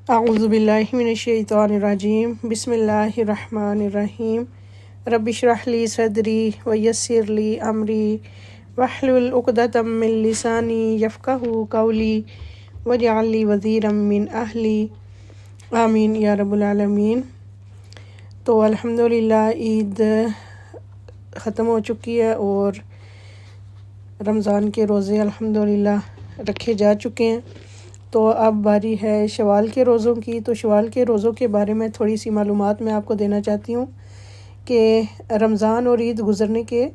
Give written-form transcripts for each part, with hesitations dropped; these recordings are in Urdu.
اعوذ باللہ من الشیطان الرجیم بسم اللہ الرحمن الرحیم رب اشرح لی صدری ویسر لی امری واحلل عقدۃ من لسانی یفقہوا قولی واجعل لی وزیرا من اہلی آمین یا رب العالمین۔ تو الحمدللہ عید ختم ہو چکی ہے اور رمضان کے روزے الحمدللہ رکھے جا چکے ہیں۔ تو اب باری ہے شوال کے روزوں کی۔ تو شوال کے روزوں کے بارے میں تھوڑی سی معلومات میں آپ کو دینا چاہتی ہوں کہ رمضان اور عید گزرنے کے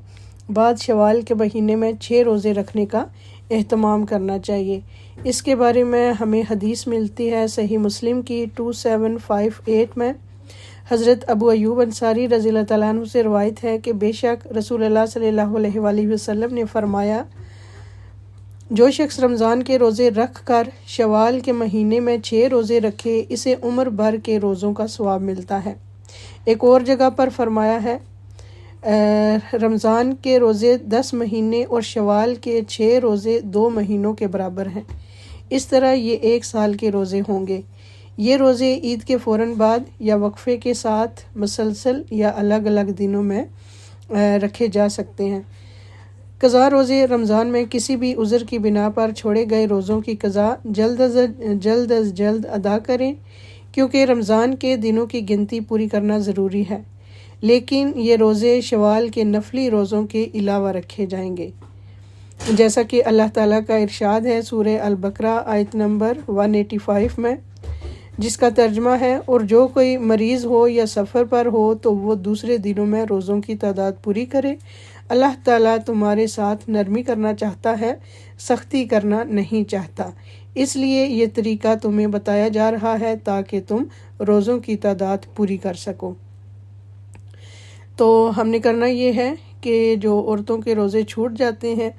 بعد شوال کے مہینے میں 6 روزے رکھنے کا اہتمام کرنا چاہیے۔ اس کے بارے میں ہمیں حدیث ملتی ہے صحیح مسلم کی 2758 میں۔ حضرت ابو ایوب انصاری رضی اللہ تعالیٰ عنہ سے روایت ہے کہ بے شک رسول اللہ صلی اللہ علیہ وآلہ وسلم نے فرمایا، جو شخص رمضان کے روزے رکھ کر شوال کے مہینے میں 6 روزے رکھے اسے عمر بھر کے روزوں کا ثواب ملتا ہے۔ ایک اور جگہ پر فرمایا ہے، رمضان کے روزے 10 مہینے اور شوال کے 6 روزے 2 مہینوں کے برابر ہیں۔ اس طرح یہ 1 سال کے روزے ہوں گے۔ یہ روزے عید کے فوراً بعد یا وقفے کے ساتھ مسلسل یا الگ الگ دنوں میں رکھے جا سکتے ہیں۔ قضا روزے رمضان میں کسی بھی عذر کی بنا پر چھوڑے گئے روزوں کی قضا جلد از جلد ادا کریں، کیونکہ رمضان کے دنوں کی گنتی پوری کرنا ضروری ہے، لیکن یہ روزے شوال کے نفلی روزوں کے علاوہ رکھے جائیں گے، جیسا کہ اللہ تعالیٰ کا ارشاد ہے سورہ البقرہ آیت نمبر 185 میں، جس کا ترجمہ ہے، اور جو کوئی مریض ہو یا سفر پر ہو تو وہ دوسرے دنوں میں روزوں کی تعداد پوری کرے۔ اللہ تعالیٰ تمہارے ساتھ نرمی کرنا چاہتا ہے، سختی کرنا نہیں چاہتا، اس لیے یہ طریقہ تمہیں بتایا جا رہا ہے تاکہ تم روزوں کی تعداد پوری کر سکو۔ تو ہم نے کرنا یہ ہے کہ جو عورتوں کے روزے چھوٹ جاتے ہیں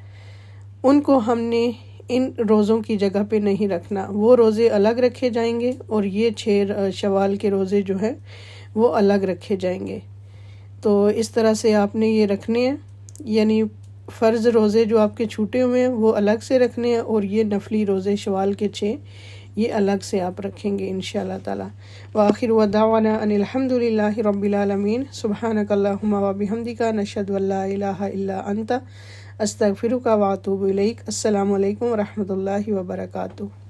ان کو ہم نے ان روزوں کی جگہ پہ نہیں رکھنا، وہ روزے الگ رکھے جائیں گے اور یہ 6 شوال کے روزے جو ہیں وہ الگ رکھے جائیں گے۔ تو اس طرح سے آپ نے یہ رکھنے ہیں، یعنی فرض روزے جو آپ کے چھوٹے ہوئے ہیں وہ الگ سے رکھنے ہیں، اور یہ نفلی روزے شوال کے 6 یہ الگ سے آپ رکھیں گے انشاءاللہ تعالی۔ وآخر دعوانا ان الحمد للہ رب العالمین۔ سبحانک اللہم وبحمدک، نشہد ان لا الہ الا انت، استغفرک واتوب الیک۔ السلام علیکم ورحمۃ اللہ وبرکاتہ۔